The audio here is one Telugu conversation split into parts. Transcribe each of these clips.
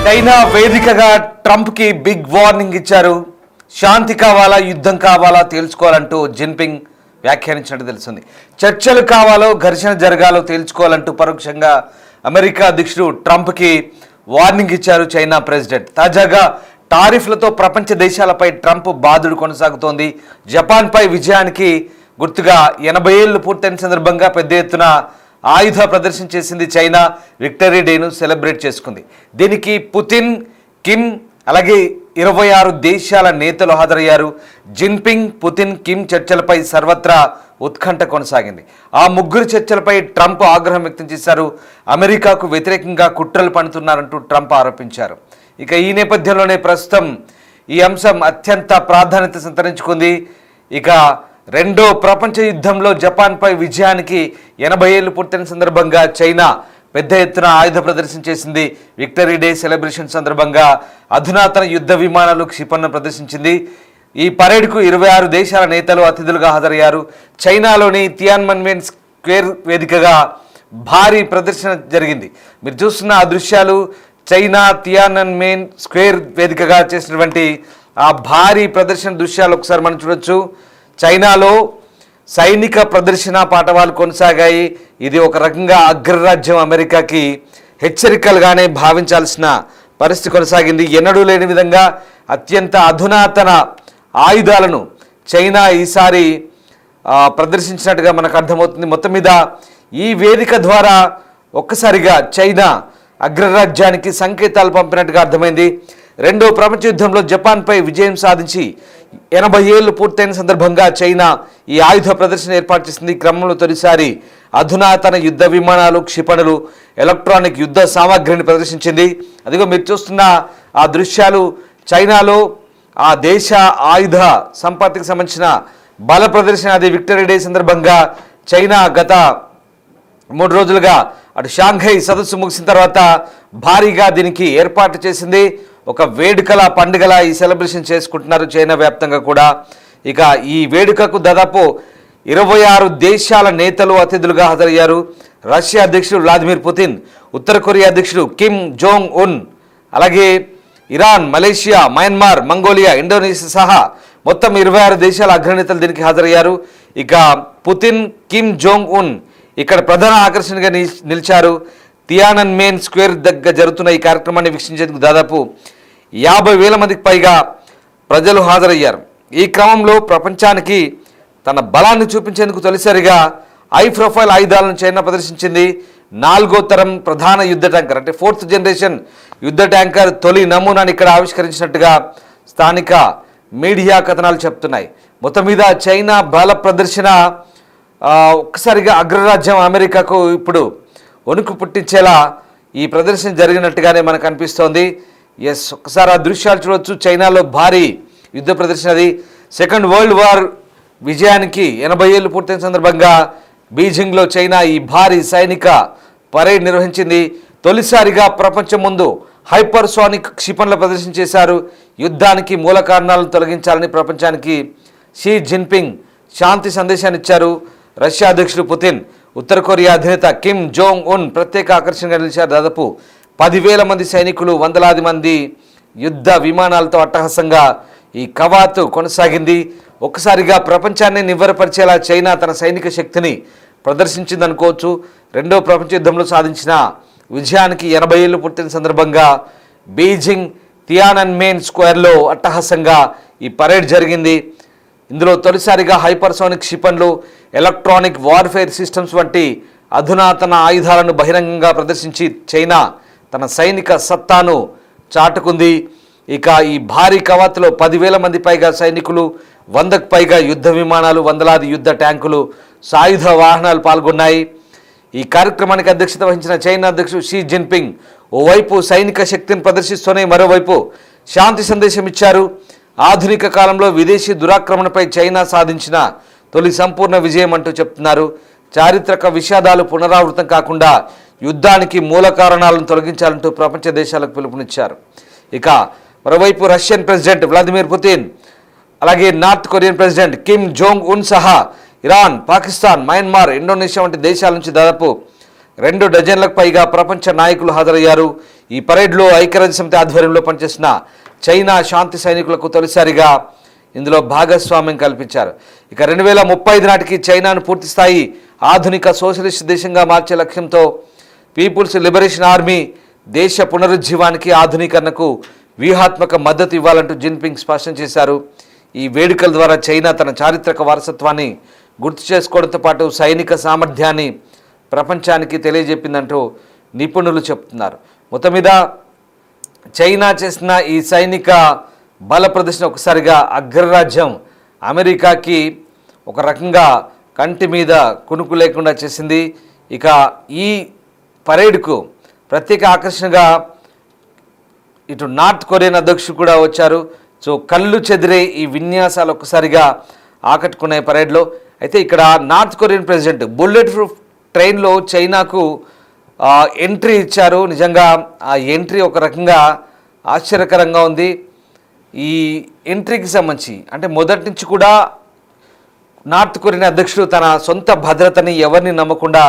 చైనా వేదికగా ట్రంప్కి బిగ్ వార్నింగ్ ఇచ్చారు. శాంతి కావాలా యుద్ధం కావాలా తేల్చుకోవాలంటూ జిన్పింగ్ వ్యాఖ్యానించినట్టు తెలుస్తుంది. చర్చలు కావాలో ఘర్షణ జరగాలో తేల్చుకోవాలంటూ పరోక్షంగా అమెరికా అధ్యక్షుడు ట్రంప్కి వార్నింగ్ ఇచ్చారు చైనా ప్రెసిడెంట్. తాజాగా టారిఫ్లతో ప్రపంచ దేశాలపై ట్రంప్ బాదుడు కొనసాగుతోంది. జపాన్పై విజయానికి గుర్తుగా 80 ఏళ్లు పూర్తయిన సందర్భంగా పెద్ద ఎత్తున ఆయుధ ప్రదర్శన చేసింది చైనా. విక్టరీ డేను సెలబ్రేట్ చేసుకుంది. దీనికి పుతిన్, కిమ్ అలాగే 26 దేశాల నేతలు హాజరయ్యారు. జిన్పింగ్, పుతిన్, కిమ్ చర్చలపై సర్వత్రా ఉత్కంఠ కొనసాగింది. ఆ ముగ్గురు చర్చలపై ట్రంప్ ఆగ్రహం వ్యక్తం చేశారు. అమెరికాకు వ్యతిరేకంగా కుట్రలు పన్నుతున్నారంటూ ట్రంప్ ఆరోపించారు. ఇక ఈ నేపథ్యంలోనే ప్రస్తుతం ఈ అంశం అత్యంత ప్రాధాన్యత సంతరించుకుంది. ఇక రెండో ప్రపంచ యుద్ధంలో జపాన్పై విజయానికి 80 ఏళ్లు పూర్తయిన సందర్భంగా చైనా పెద్ద ఎత్తున ఆయుధ ప్రదర్శన చేసింది. విక్టరీ డే సెలబ్రేషన్ సందర్భంగా అధునాతన యుద్ధ విమానాలు క్షిపణులను ప్రదర్శించింది. ఈ పరేడ్కు 26 దేశాల నేతలు అతిథులుగా హాజరయ్యారు. చైనాలోని తియాన్మన్మెన్ స్క్వేర్ వేదికగా భారీ ప్రదర్శన జరిగింది. మీరు చూస్తున్న ఆ దృశ్యాలు చైనా తియాన్మన్మెన్ స్క్వేర్ వేదికగా చేసినటువంటి ఆ భారీ ప్రదర్శన దృశ్యాలు ఒకసారి మనం చూడొచ్చు. చైనాలో సైనిక ప్రదర్శన పాఠవాలు కొనసాగాయి. ఇది ఒక రకంగా అగ్రరాజ్యం అమెరికాకి హెచ్చరికలుగానే భావించాల్సిన పరిస్థితి కొనసాగింది. ఎన్నడూ లేని విధంగా అత్యంత అధునాతన ఆయుధాలను చైనా ఈసారి ప్రదర్శించినట్టుగా మనకు అర్థమవుతుంది. మొత్తం మీద ఈ వేదిక ద్వారా ఒక్కసారిగా చైనా అగ్రరాజ్యానికి సంకేతాలు పంపినట్టుగా అర్థమైంది. రెండో ప్రపంచ యుద్ధంలో జపాన్పై విజయం సాధించి 80 ఏళ్లు పూర్తయిన సందర్భంగా చైనా ఈ ఆయుధ ప్రదర్శన ఏర్పాటు చేసింది. క్రమంలో తొలిసారి అధునాతన యుద్ధ విమానాలు, క్షిపణులు, ఎలక్ట్రానిక్ యుద్ధ సామాగ్రిని ప్రదర్శించింది. అదిగో మీరు చూస్తున్న ఆ దృశ్యాలు చైనాలో ఆ దేశ ఆయుధ సంపత్తికి సంబంధించిన బల ప్రదర్శన. అది విక్టరీ డే సందర్భంగా చైనా గత 3 రోజులుగా అటు షాంఘై సదస్సు ముగిసిన తర్వాత భారీగా దీనికి ఏర్పాటు చేసింది. ఒక వేడుకల పండుగల ఈ సెలబ్రేషన్ చేసుకుంటున్నారు చైనా వ్యాప్తంగా కూడా. ఇక ఈ వేడుకకు దాదాపు 26 దేశాల నేతలు అతిథులుగా హాజరయ్యారు. రష్యా అధ్యక్షుడు వ్లాదిమిర్ పుతిన్, ఉత్తర కొరియా అధ్యక్షుడు కిమ్ జోంగ్ ఉన్, అలాగే Iran, Malaysia, Myanmar, Mongolia, Indonesia సహా మొత్తం 26 దేశాల అగ్రనేతలు దీనికి హాజరయ్యారు. ఇక పుతిన్, కిమ్ జోంగ్ ఉన్ ఇక్కడ ప్రధాన ఆకర్షణగా నిలిచారు. తియానన్మెన్ స్క్వేర్ దగ్గర జరుగుతున్న ఈ కార్యక్రమాన్ని వీక్షించేందుకు దాదాపు 50,000 మందికి పైగా ప్రజలు హాజరయ్యారు. ఈ క్రమంలో ప్రపంచానికి తన బలాన్ని చూపించేందుకు తొలిసారిగా హై ప్రొఫైల్ ఆయుధాలను చైనా ప్రదర్శించింది. 4వ తరం ప్రధాన యుద్ధ ట్యాంకర్ అంటే 4th జనరేషన్ యుద్ధ ట్యాంకర్ తొలి నమూనాను ఇక్కడ ఆవిష్కరించినట్టుగా స్థానిక మీడియా కథనాలు చెప్తున్నాయి. మొత్తం మీద చైనా బల ప్రదర్శన ఒక్కసారిగా అగ్రరాజ్యం అమెరికాకు ఇప్పుడు వణుకు పుట్టించేలా ఈ ప్రదర్శన జరిగినట్టుగానే మనకు అనిపిస్తోంది. ఎస్, ఒక్కసారి ఆ దృశ్యాలు చూడవచ్చు. చైనాలో భారీ యుద్ధ ప్రదర్శన. అది సెకండ్ వరల్డ్ వార్ విజయానికి 80 ఏళ్లు పూర్తయిన సందర్భంగా బీజింగ్లో చైనా ఈ భారీ సైనిక పరేడ్ నిర్వహించింది. తొలిసారిగా ప్రపంచం ముందు హైపర్సోనిక్ క్షిపణుల ప్రదర్శన చేశారు. యుద్ధానికి మూల కారణాలను తొలగించాలని ప్రపంచానికి షీ జిన్పింగ్ శాంతి సందేశాన్ని ఇచ్చారు. రష్యా అధ్యక్షుడు పుతిన్, ఉత్తర కొరియా అధినేత కిమ్ జోంగ్ ఉన్ ప్రత్యేక ఆకర్షణగా నిలిచారు. దాదాపు 10,000 మంది సైనికులు, వందలాది మంది యుద్ధ విమానాలతో అట్టహాసంగా ఈ కవాతు కొనసాగింది. ఒక్కసారిగా ప్రపంచాన్ని నివ్వెరపరిచేలా చైనా తన సైనిక శక్తిని ప్రదర్శించిందనుకోవచ్చు. రెండో ప్రపంచ యుద్ధంలో సాధించిన విజయానికి 80 ఏళ్లు పుట్టిన సందర్భంగా బీజింగ్ తియానన్మెన్ స్క్వేర్లో అట్టహాసంగా ఈ పరేడ్ జరిగింది. ఇందులో తొలిసారిగా హైపర్సోనిక్ క్షిపణులు, ఎలక్ట్రానిక్ వార్ఫేర్ సిస్టమ్స్ వంటి అధునాతన ఆయుధాలను బహిరంగంగా ప్రదర్శించి చైనా తన సైనిక సత్తాను చాటుకుంది. ఇక ఈ భారీ కవాతులో 10,000 మంది పైగా సైనికులు, 100కు పైగా యుద్ధ విమానాలు, వందలాది యుద్ధ ట్యాంకులు, సాయుధ వాహనాలు పాల్గొన్నాయి. ఈ కార్యక్రమానికి అధ్యక్షత వహించిన చైనా అధ్యక్షుడు షీ జిన్పింగ్ ఓవైపు సైనిక శక్తిని ప్రదర్శిస్తూనే మరోవైపు శాంతి సందేశం ఇచ్చారు. ఆధునిక కాలంలో విదేశీ దురాక్రమణపై చైనా సాధించిన తొలి సంపూర్ణ విజయం అంటూ చెప్తున్నారు. చారిత్రక విషాదాలు పునరావృతం కాకుండా యుద్ధానికి మూల కారణాలను తొలగించాలంటూ ప్రపంచ దేశాలకు పిలుపునిచ్చారు. ఇక మరోవైపు రష్యన్ ప్రెసిడెంట్ వ్లాదిమిర్ పుతిన్, అలాగే north Korean president Kim Jong Un సహా ఇరాన్, పాకిస్తాన్, మయన్మార్, ఇండోనేషియా వంటి దేశాల నుంచి దాదాపు 2 డజన్లకు పైగా ప్రపంచ నాయకులు హాజరయ్యారు. ఈ పరేడ్లో ఐక్యరాజ్యసమితి ఆధ్వర్యంలో పనిచేసిన చైనా శాంతి సైనికులకు తొలిసారిగా ఇందులో భాగస్వామ్యం కల్పించారు. ఇక 2035 నాటికి చైనాను పూర్తిస్థాయి ఆధునిక సోషలిస్ట్ దేశంగా మార్చే లక్ష్యంతో పీపుల్స్ లిబరేషన్ ఆర్మీ దేశ పునరుజ్జీవానికి ఆధునీకరణకు వ్యూహాత్మక మద్దతు ఇవ్వాలంటూ జిన్పింగ్ స్పష్టం చేశారు. ఈ వేడుకల ద్వారా చైనా తన చారిత్రక వారసత్వాన్ని గుర్తు చేసుకోవడంతో పాటు సైనిక సామర్థ్యాన్ని ప్రపంచానికి తెలియజెప్పిందంటూ నిపుణులు చెప్తున్నారు. మొత్తం మీద చైనా చేసిన ఈ సైనిక బల ప్రదర్శన ఒకసారిగా అగ్రరాజ్యం అమెరికాకి ఒక రకంగా కంటి మీద కునుకు లేకుండా చేసింది. ఇక ఈ పరేడ్కు ప్రత్యేక ఆకర్షణగా ఇటు నార్త్ కొరియన్ అధ్యక్షుడు కూడా వచ్చారు. సో కళ్ళు చెదిరే ఈ విన్యాసాలు ఒక్కసారిగా ఆకట్టుకునే పరేడ్లో. అయితే ఇక్కడ north Korean president bullet proof ట్రైన్లో చైనాకు ఎంట్రీ ఇచ్చారు. నిజంగా ఆ ఎంట్రీ ఒక రకంగా ఆశ్చర్యకరంగా ఉంది. ఈ ఎంట్రీకి సంబంధించి అంటే మొదటి నుంచి కూడా నార్త్ కొరియన్ అధ్యక్షుడు తన సొంత భద్రతని ఎవరిని నమ్మకుండా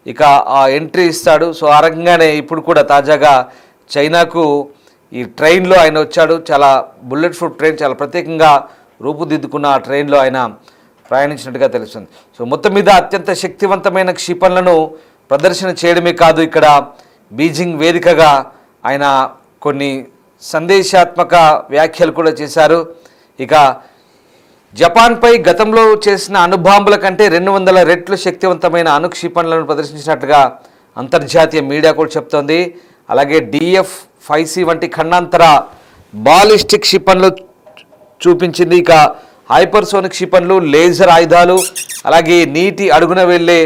ఇక ఆ ఎంట్రీ ఇస్తాడు. సో ఆ రకంగానే ఇప్పుడు కూడా తాజాగా చైనాకు ఈ ట్రైన్లో ఆయన వచ్చాడు. చాలా బుల్లెట్ ప్రూఫ్ ట్రైన్, చాలా ప్రత్యేకంగా రూపుదిద్దుకున్న ఆ ట్రైన్లో ఆయన ప్రయాణించినట్టుగా తెలుస్తుంది. సో మొత్తం మీద అత్యంత శక్తివంతమైన క్షిపణులను ప్రదర్శన చేయడమే కాదు, ఇక్కడ బీజింగ్ వేదికగా ఆయన కొన్ని సందేశాత్మక వ్యాఖ్యలు కూడా చేశారు. ఇక జపాన్పై గతంలో చేసిన అణుబాంబుల కంటే 200 రెట్లు శక్తివంతమైన అణుక్షిపణులను ప్రదర్శించినట్లుగా అంతర్జాతీయ మీడియా కూడా చెప్తోంది. అలాగే DF-5C వంటి ఖండాంతర బాలిస్టిక్ క్షిపణులు చూపించింది. ఇక హైపర్సోనిక్ క్షిపణులు, లేజర్ ఆయుధాలు, అలాగే నీటి అడుగున వెళ్లే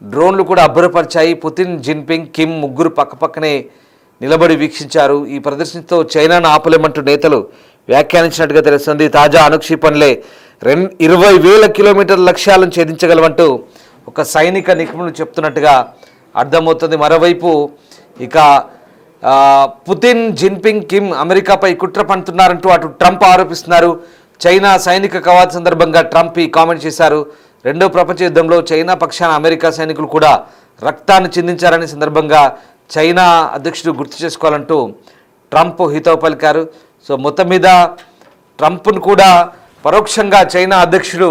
డ్రోన్లు కూడా అబ్బురపరిచాయి. పుతిన్, జిన్పింగ్, కిమ్ ముగ్గురు పక్కపక్కనే నిలబడి వీక్షించారు. ఈ ప్రదర్శనతో చైనాను ఆపలేమంటూ నేతలు వ్యాఖ్యానించినట్టుగా తెలుస్తుంది. తాజా అణుక్షిపణులే 20,000 కిలోమీటర్ల లక్ష్యాలను ఛేదించగలవంటూ ఒక సైనిక నిపుణులు చెప్తున్నట్టుగా అర్థమవుతుంది. మరోవైపు ఇక పుతిన్, జిన్పింగ్, కిమ్ అమెరికాపై కుట్ర పన్నుతున్నారంటూ అటు ట్రంప్ ఆరోపిస్తున్నారు. చైనా సైనిక కవాతు సందర్భంగా ట్రంప్ ఈ కామెంట్ చేశారు. రెండో ప్రపంచ యుద్ధంలో చైనా పక్షాన అమెరికా సైనికులు కూడా రక్తాన్ని చిందించారనే సందర్భంగా చైనా అధ్యక్షుడు గుర్తు చేసుకోవాలంటూ ట్రంప్ హితవు పలికారు. సో మొత్తం మీద ట్రంప్ను కూడా పరోక్షంగా చైనా అధ్యక్షుడు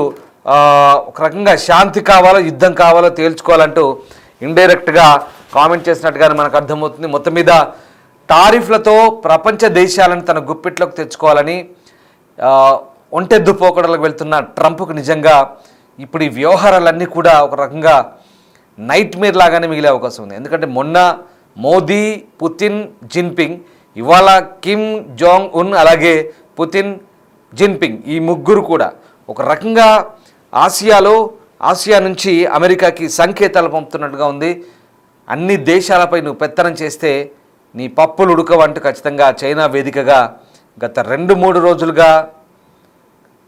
ఒక రకంగా శాంతి కావాలో యుద్ధం కావాలో తేల్చుకోవాలంటూ ఇండైరెక్ట్గా కామెంట్ చేసినట్టుగా మనకు అర్థమవుతుంది. మొత్తం మీద టారిఫ్లతో ప్రపంచ దేశాలను తన గుప్పిట్లోకి తెచ్చుకోవాలని ఒంటెద్దు పోకడలకు వెళ్తున్న ట్రంప్కు నిజంగా ఇప్పుడు ఈ వ్యవహారాలన్నీ కూడా ఒక రకంగా నైట్ మేర్ లాగానే మిగిలే అవకాశం ఉంది. ఎందుకంటే మొన్న మోదీ, పుతిన్, జిన్పింగ్, ఇవాళ కిమ్ జాంగ్ ఉన్, అలాగే పుతిన్, జిన్పింగ్ ఈ ముగ్గురు కూడా ఒక రకంగా ఆసియా నుంచి అమెరికాకి సంకేతాలు పంపుతున్నట్టుగా ఉంది. అన్ని దేశాలపై నువ్వు పెత్తనం చేస్తే నీ పప్పులు ఉడకవంటూ ఖచ్చితంగా చైనా వేదికగా గత 2-3 రోజులుగా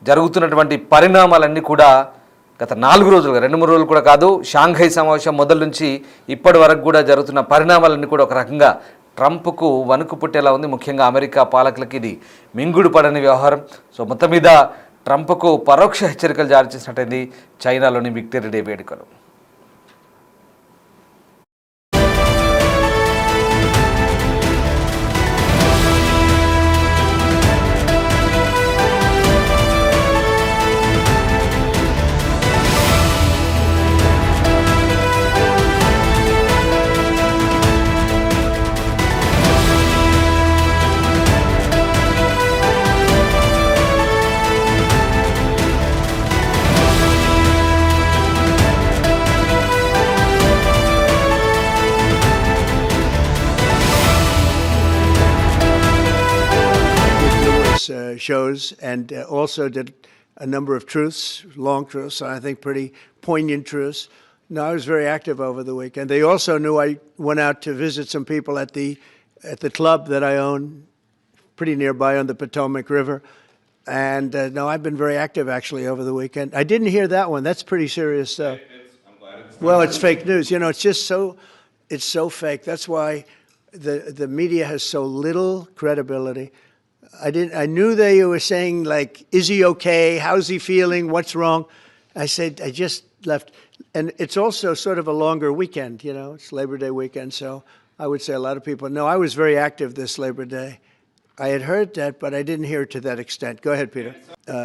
జరుగుతున్నటువంటి పరిణామాలన్నీ కూడా గత 4 రోజులుగా 2-3 రోజులు కూడా కాదు, షాంఘై సమావేశం మొదలు నుంచి ఇప్పటి వరకు కూడా జరుగుతున్న పరిణామాలన్నీ కూడా ఒక రకంగా ట్రంప్కు వణుకు పుట్టేలా ఉంది. ముఖ్యంగా అమెరికా పాలకులకి ఇది మింగుడు పడని వ్యవహారం. సో మొత్తం మీద ట్రంప్కు పరోక్ష హెచ్చరికలు జారీ చేసినట్టయింది చైనాలోని విక్టరీ డే వేడుకలు. Shows and also did a number of truths, long truths, and I think pretty poignant truths. No, I was very active over the weekend. They also knew I went out to visit some people at the club that I own, pretty nearby on the Potomac River. And no, I've been very active actually over the weekend. I didn't hear that one. That's pretty serious stuff. Well, it's fake news. You know, it's just it's so fake. That's why the media has so little credibility. I knew they were saying, like, is he okay? How's he feeling? What's wrong? I said, I just left. And it's also sort of a longer weekend, you know, it's Labor Day weekend. So I would say a lot of people. No, I was very active this Labor Day. I had heard that, but I didn't hear it to that extent. Go ahead, Peter.